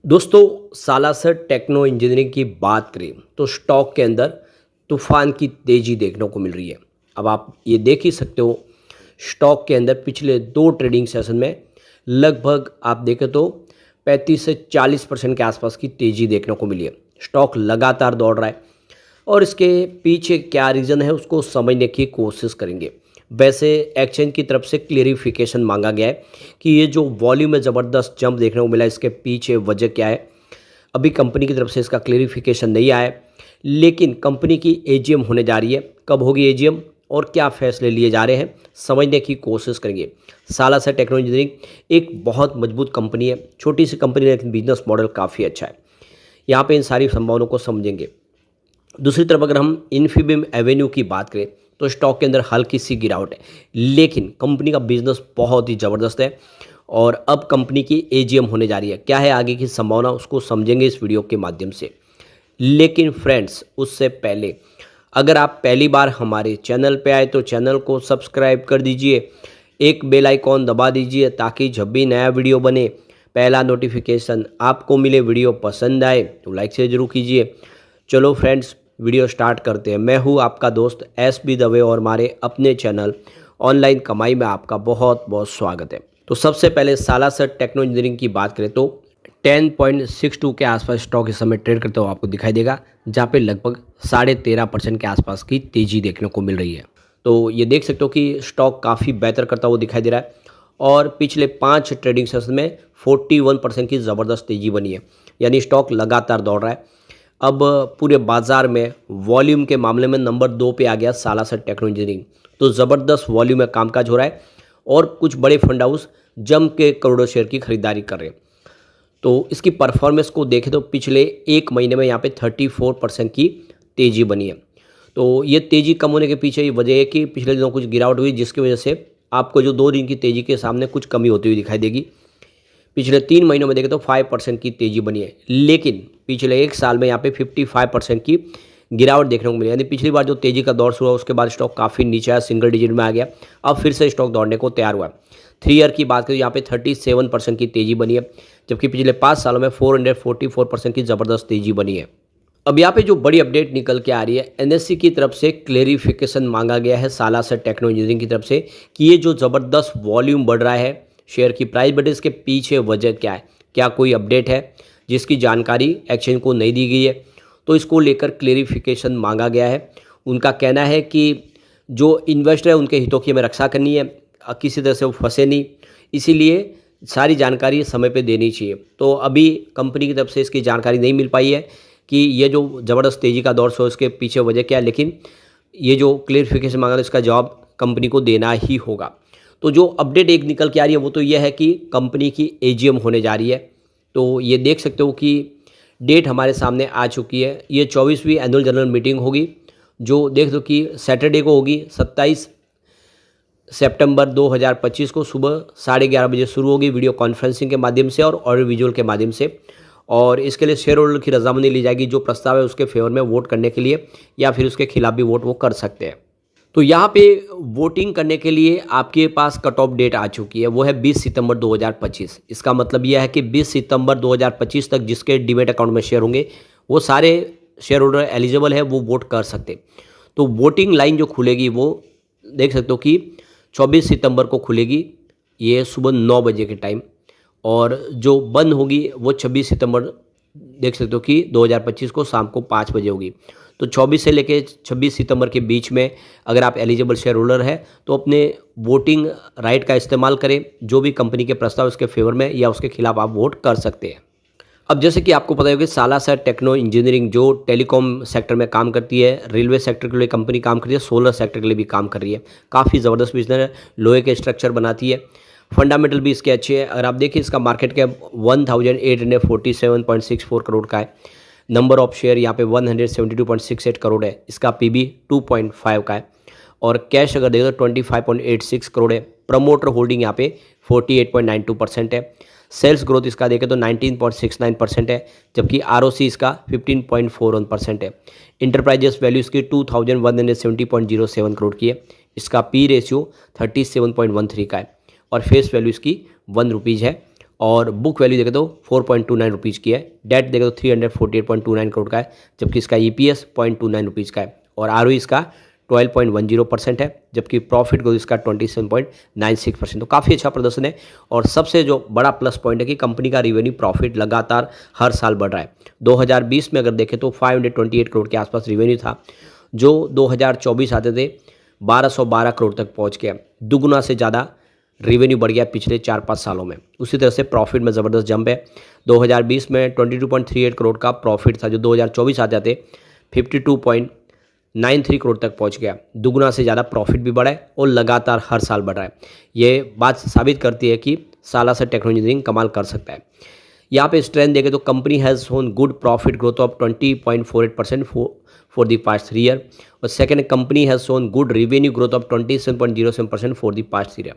दोस्तों, Salasar techno engineering की बात करें तो स्टॉक के अंदर तूफान की तेज़ी देखने को मिल रही है। अब आप ये देख ही सकते हो, स्टॉक के अंदर पिछले 2 ट्रेडिंग सेशन में लगभग आप देखें तो 35 से 40% के आसपास की तेज़ी देखने को मिली है। स्टॉक लगातार दौड़ रहा है और इसके पीछे क्या रीज़न है उसको समझने की कोशिश करेंगे। वैसे एक्सचेंज की तरफ से क्लेरिफिकेशन मांगा गया है कि ये जो वॉल्यूम में ज़बरदस्त जंप देखने को मिला है, इसके पीछे वजह क्या है। अभी कंपनी की तरफ से इसका क्लेरिफिकेशन नहीं आया है, लेकिन कंपनी की एजीएम होने जा रही है। कब होगी एजीएम और क्या फैसले लिए जा रहे हैं, समझने की कोशिश करेंगे। सालासर टेक्नो इंजीनियरिंग एक बहुत मजबूत कंपनी है, छोटी सी कंपनी है लेकिन बिजनेस मॉडल काफ़ी अच्छा है। यहाँ पे इन सारी संभावनाओं को समझेंगे। दूसरी तरफ अगर हम इन्फीबीम एवेन्यू की बात करें तो स्टॉक के अंदर हल्की सी गिरावट है, लेकिन कंपनी का बिजनेस बहुत ही ज़बरदस्त है और अब कंपनी की एजीएम होने जा रही है। क्या है आगे की संभावना, उसको समझेंगे इस वीडियो के माध्यम से। लेकिन फ्रेंड्स, उससे पहले अगर आप पहली बार हमारे चैनल पे आए तो चैनल को सब्सक्राइब कर दीजिए, एक बेल आइकॉन दबा दीजिए ताकि जब भी नया वीडियो बने पहला नोटिफिकेशन आपको मिले। वीडियो पसंद आए तो लाइक से जरूर कीजिए। चलो फ्रेंड्स, वीडियो स्टार्ट करते हैं। मैं हूँ आपका दोस्त SB दवे और हमारे अपने चैनल ऑनलाइन कमाई में आपका बहुत बहुत स्वागत है। तो सबसे पहले सालासर टेक्नो इंजीनियरिंग की बात करें तो 10.62 के आसपास स्टॉक इस समय ट्रेड करते हुए आपको दिखाई देगा, जहाँ पे लगभग 13.5% के आसपास की तेज़ी देखने को मिल रही है। तो ये देख सकते हो कि स्टॉक काफ़ी बेहतर करता हुआ दिखाई दे रहा है और पिछले 5 ट्रेडिंग सेशन में 41% की ज़बरदस्त तेज़ी बनी है, यानी स्टॉक लगातार दौड़ रहा है। अब पूरे बाजार में वॉल्यूम के मामले में नंबर 2 पे आ गया सालासर टेक्नो इंजीनियरिंग। तो ज़बरदस्त वॉल्यूम में कामकाज हो रहा है और कुछ बड़े फंड हाउस जम के करोड़ों शेयर की खरीदारी कर रहे हैं। तो इसकी परफॉर्मेंस को देखें तो पिछले 1 महीने में यहाँ पे 34% की तेज़ी बनी है। तो ये तेज़ी कम होने के पीछे ये वजह है कि पिछले दिनों कुछ गिरावट हुई, जिसकी वजह से आपको जो 2 दिन की तेज़ी के सामने कुछ कमी होती हुई दिखाई देगी। पिछले 3 महीनों में देखें तो 5% की तेज़ी बनी है, लेकिन पिछले 1 साल में यहाँ पे 55% की गिरावट देखने को मिली। यानी पिछली बार जो तेज़ी का दौर शुरू हुआ उसके बाद स्टॉक काफ़ी नीचे आया, सिंगल डिजिट में आ गया। अब फिर से स्टॉक दौड़ने को तैयार हुआ है। 3 ईयर की बात करें यहाँ पे 37% की तेज़ी बनी है, जबकि पिछले 5 सालों में 444% की ज़बरदस्त तेज़ी बनी है। अब यहाँ पे जो बड़ी अपडेट निकल के आ रही है, NSE की तरफ से क्लेरिफिकेशन मांगा गया है सालासर टेक्नो इंजीनियरिंग की तरफ से कि ये जो ज़बरदस्त वॉल्यूम बढ़ रहा है, शेयर की प्राइस बढ़े, इसके पीछे वजह क्या है, क्या कोई अपडेट है जिसकी जानकारी एक्सचेंज को नहीं दी गई है। तो इसको लेकर क्लेरिफिकेशन मांगा गया है। उनका कहना है कि जो इन्वेस्टर है उनके हितों की हमें रक्षा करनी है, किसी तरह से वो फंसे नहीं, इसीलिए सारी जानकारी समय पे देनी चाहिए। तो अभी कंपनी की तरफ से इसकी जानकारी नहीं मिल पाई है कि ये जो ज़बरदस्त तेज़ी का दौर से इसके पीछे वजह क्या है, लेकिन ये जो क्लेरिफिकेशन मांगा इसका जवाब कंपनी को देना ही होगा। तो जो अपडेट एक निकल के आ रही है वो तो ये है कि कंपनी की एजीएम होने जा रही है। तो ये देख सकते हो कि डेट हमारे सामने आ चुकी है। ये 24वीं एनुअल जनरल मीटिंग होगी, जो देख दो कि सैटरडे को होगी। 27 सितंबर 2025 को सुबह 11:30 बजे शुरू होगी वीडियो कॉन्फ्रेंसिंग के माध्यम से और ऑडियो विजुअल के माध्यम से। और इसके लिए शेयर होल्डर की रजामंदी ली जाएगी। जो प्रस्ताव है उसके फेवर में वोट करने के लिए या फिर उसके खिलाफ भी वोट वो कर सकते हैं। तो यहाँ पे वोटिंग करने के लिए आपके पास कट ऑफ डेट आ चुकी है, वो है 20 सितंबर 2025। इसका मतलब यह है कि 20 सितंबर 2025 तक जिसके डीमैट अकाउंट में शेयर होंगे वो सारे शेयर होल्डर एलिजिबल है, वो वोट कर सकते। तो वोटिंग लाइन जो खुलेगी वो देख सकते हो कि 24 सितंबर को खुलेगी, ये सुबह 9 बजे के टाइम। और जो बंद होगी वो 26 सितंबर देख सकते हो कि 2025 को शाम को 5 बजे होगी। तो 24 से लेकर 26 सितंबर के बीच में अगर आप एलिजिबल शेयर होल्डर है तो अपने वोटिंग राइट का इस्तेमाल करें। जो भी कंपनी के प्रस्ताव उसके फेवर में या उसके खिलाफ आप वोट कर सकते हैं। अब जैसे कि आपको पता होगा कि सालासर टेक्नो इंजीनियरिंग जो टेलीकॉम सेक्टर में काम करती है, रेलवे सेक्टर के लिए कंपनी काम करती है, सोलर सेक्टर के लिए भी काम कर रही है। काफ़ी ज़बरदस्त बिजनेस है, लोहे के स्ट्रक्चर बनाती है, फंडामेंटल भी इसके अच्छे हैं। अगर आप देखिए इसका मार्केट कैप 1847.64 करोड़ का है। नंबर ऑफ शेयर यहाँ पे 172.68 करोड़ है। इसका PB 2.5 का है और कैश अगर देखो तो 25.86 करोड़ है। प्रमोटर होल्डिंग यहाँ पे 48.92% है। सेल्स ग्रोथ इसका देखें तो 19.69% है, जबकि ROC इसका 15.41% है। इंटरप्राइजेस वैल्यू इसकी 2170.07 करोड़ की है। इसका P रेशियो 37.13 का है और फेस वैल्यू इसकी 1 रुपीज़ है। और बुक वैल्यू देखें तो 4.29 रुपीज़ की है। डेट देखें तो 348.29 करोड़ का है, जबकि इसका EPS 0.29 रुपीज़ का है और ROE इसका 12.10% है, जबकि प्रॉफिट ग्रोथ इसका 27.96%। तो काफ़ी अच्छा प्रदर्शन है। और सबसे जो बड़ा प्लस पॉइंट है कि कंपनी का रिवेन्यू प्रॉफिट लगातार हर साल बढ़ रहा है। 2020 में अगर देखें तो 528 करोड़ के आसपास रिवेन्यू था, जो 2024 आते थे 1212 करोड़ तक पहुंच गया। दुगुना से ज़्यादा रेवेन्यू बढ़ गया पिछले 4-5 सालों में। उसी तरह से प्रॉफिट में ज़बरदस्त जंप है। 2020 में 22.38 करोड़ का प्रॉफिट था, जो 2024 आते आते 52.93 करोड़ तक पहुंच गया। दुगुना से ज़्यादा प्रॉफिट भी बढ़ा है और लगातार हर साल बढ़ रहा है। ये बात साबित करती है कि सालासर टेक्नो इंजीनियरिंग कमाल कर सकता है। यहाँ पे स्ट्रेंथ देखें तो company has shown good profit growth of 20.48% for the past 3 year. और second, company has shown good revenue growth of 27.07% for the past 3 year.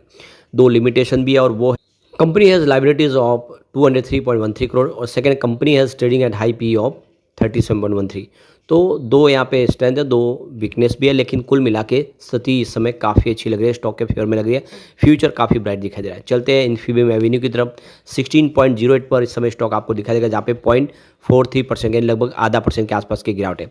दो लिमिटेशन भी है और वो है company has liabilities of 203.13 crore और second, company has trading at high PE of 37.13। तो दो यहाँ पे स्ट्रेंथ है, दो वीकनेस भी है, लेकिन कुल मिला के स्थिति इस समय काफ़ी अच्छी लग रही है, स्टॉक के फेवर में लग रही है। फ्यूचर काफ़ी ब्राइट दिखाई दे रहा है। चलते हैं इन्फीबीम एवेन्यू की तरफ। 16.08 पर इस समय स्टॉक आपको दिखाई देगा, जहाँ पे 0.43% यानी लगभग आधा % के आसपास की गिरावट है।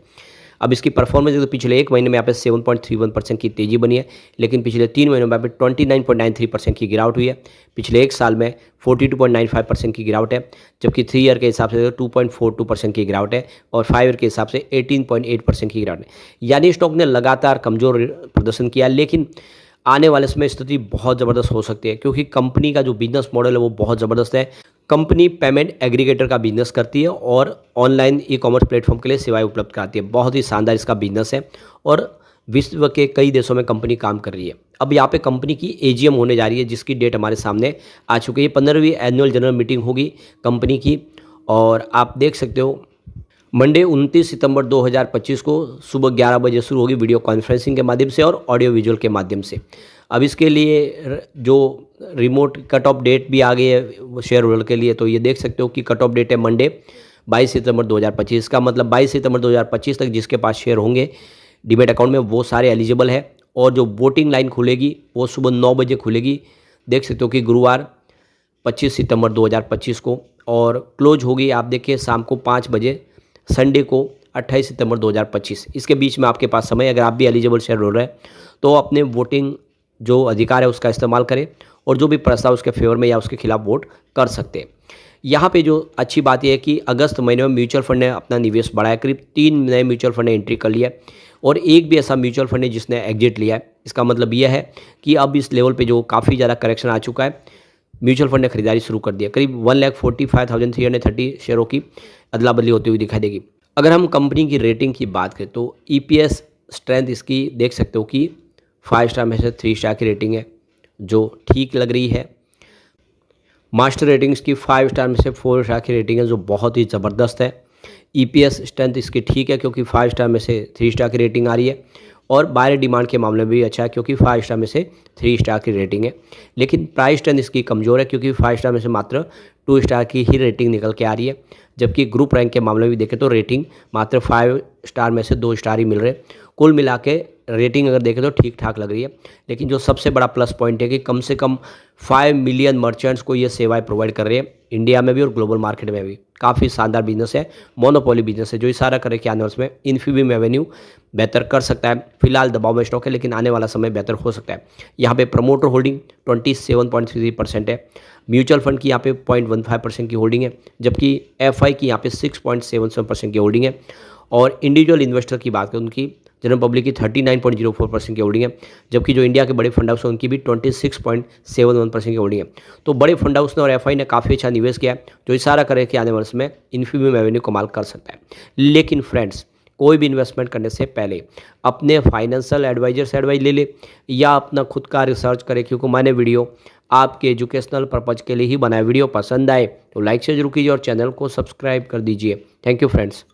अब इसकी परफॉर्मेंस तो पिछले एक महीने में यहाँ पे 7.31% की तेजी बनी है, लेकिन पिछले 3 महीनों में यहाँ पे 29.93% की गिरावट हुई है। पिछले एक साल में 42.95% की गिरावट है, जबकि 3 ईयर के हिसाब से 2.42% की गिरावट है और 5 ईयर के हिसाब से 18.8% की गिरावट है। यानी स्टॉक ने लगातार कमजोर प्रदर्शन किया, लेकिन आने वाले समय स्थिति बहुत ज़बरदस्त हो सकती है, क्योंकि कंपनी का जो बिजनेस मॉडल है वो बहुत ज़बरदस्त है। कंपनी पेमेंट एग्रीगेटर का बिजनेस करती है और ऑनलाइन ई-कॉमर्स प्लेटफॉर्म के लिए सेवाएं उपलब्ध कराती है। बहुत ही शानदार इसका बिजनेस है और विश्व के कई देशों में कंपनी काम कर रही है। अब यहाँ पे कंपनी की AGM होने जा रही है, जिसकी डेट हमारे सामने आ चुकी है। 15वीं एनुअल जनरल मीटिंग होगी कंपनी की और आप देख सकते हो मंडे 29 सितंबर 2025 को सुबह 11 बजे शुरू होगी वीडियो कॉन्फ्रेंसिंग के माध्यम से और ऑडियो विजुअल के माध्यम से। अब इसके लिए जो रिमोट कट ऑफ डेट भी आ गई है शेयर होल्डर के लिए, तो ये देख सकते हो कि कट ऑफ डेट है मंडे 22 सितंबर 2025 का, मतलब 22 सितंबर 2025 तक जिसके पास शेयर होंगे डीमेट अकाउंट में वो सारे एलिजिबल है। और जो वोटिंग लाइन खुलेगी वो सुबह 9 बजे खुलेगी, देख सकते हो कि गुरुवार 25 सितंबर 2025 को, और क्लोज होगी आप देखिए शाम को 5 बजे संडे को 28 सितंबर 2025। इसके बीच में आपके पास समय, अगर आप भी एलिजिबल शेयर होल्डर है तो अपने वोटिंग जो अधिकार है उसका इस्तेमाल करें और जो भी प्रस्ताव उसके फेवर में या उसके खिलाफ वोट कर सकते हैं। यहाँ पे जो अच्छी बात यह है कि अगस्त महीने में म्यूचुअल फंड ने अपना निवेश बढ़ाया, करीब 3 नए म्यूचुअल फंड ने एंट्री कर लिया और एक भी ऐसा म्यूचुअल फंड है जिसने एग्जिट लिया है। इसका मतलब यह है कि अब इस लेवल पे जो काफ़ी ज़्यादा करेक्शन आ चुका है, म्यूचुअल फंड ने खरीदारी शुरू कर दिया। करीब 1,45,330 शेयरों की अदला बदली होती हुई दिखाई देगी। अगर हम कंपनी की रेटिंग की बात करें तो EPS स्ट्रेंथ इसकी देख सकते हो कि 5 स्टार में से 3 स्टार की रेटिंग है, जो ठीक लग रही है। मास्टर रेटिंग्स की 5 स्टार में से 4 स्टार की रेटिंग है, जो बहुत ही ज़बरदस्त है। EPS स्ट्रेंथ इसकी ठीक है, क्योंकि 5 स्टार में से 3 स्टार की रेटिंग आ रही है और बायर डिमांड के मामले में भी अच्छा है, क्योंकि 5 स्टार में से 3 स्टार की रेटिंग है। लेकिन प्राइस स्ट्रेंथ इसकी कमज़ोर है, क्योंकि 5 स्टार में से मात्र 2 स्टार की ही रेटिंग निकल के आ रही है, जबकि ग्रुप रैंक के मामले में भी देखें तो रेटिंग मात्र 5 स्टार में से 2 स्टार ही मिल रहे। कुल मिला के रेटिंग अगर देखें तो ठीक ठाक लग रही है। लेकिन जो सबसे बड़ा प्लस पॉइंट है कि कम से कम 5 मिलियन मर्चेंट्स को ये सेवाएं प्रोवाइड कर रही है, इंडिया में भी और ग्लोबल मार्केट में भी। काफ़ी शानदार बिजनेस है, मोनोपोली बिजनेस है, जो इशारा करे कि आने वाले समय इन्फीबीम एवेन्यू बेहतर कर सकता है। फिलहाल दबाव में स्टॉक है, लेकिन आने वाला समय बेहतर हो सकता है। यहाँ पे प्रमोटर होल्डिंग 27.33% है, म्यूचुअल फंड की यहाँ पे 0.15% की होल्डिंग है, जबकि FI की यहाँ पे 6.77% की होल्डिंग है और इंडिविजुअल इन्वेस्टर की बात करें उनकी जनरल पब्लिक की 39.04% की होल्डिंग है, जबकि जो इंडिया के बड़े फंड हाउस हैं उनकी भी 26.71% की होल्डिंग है। तो बड़े फंड हाउस ने और FI ने काफ़ी अच्छा निवेश किया है, जो इशारा करे कि आने वाले समय इन्फीबीम एवेन्यू कमाल कर सकता है। लेकिन फ्रेंड्स, कोई भी इन्वेस्टमेंट करने से पहले अपने फाइनेंशियल एडवाइजर से एडवाइस ले ले या अपना खुद का रिसर्च करें, क्योंकि मैंने वीडियो आपके एजुकेशनल पर्पज़ के लिए ही बनाया। वीडियो पसंद आए तो लाइक से जरूर कीजिए और चैनल को सब्सक्राइब कर दीजिए। Thank you friends.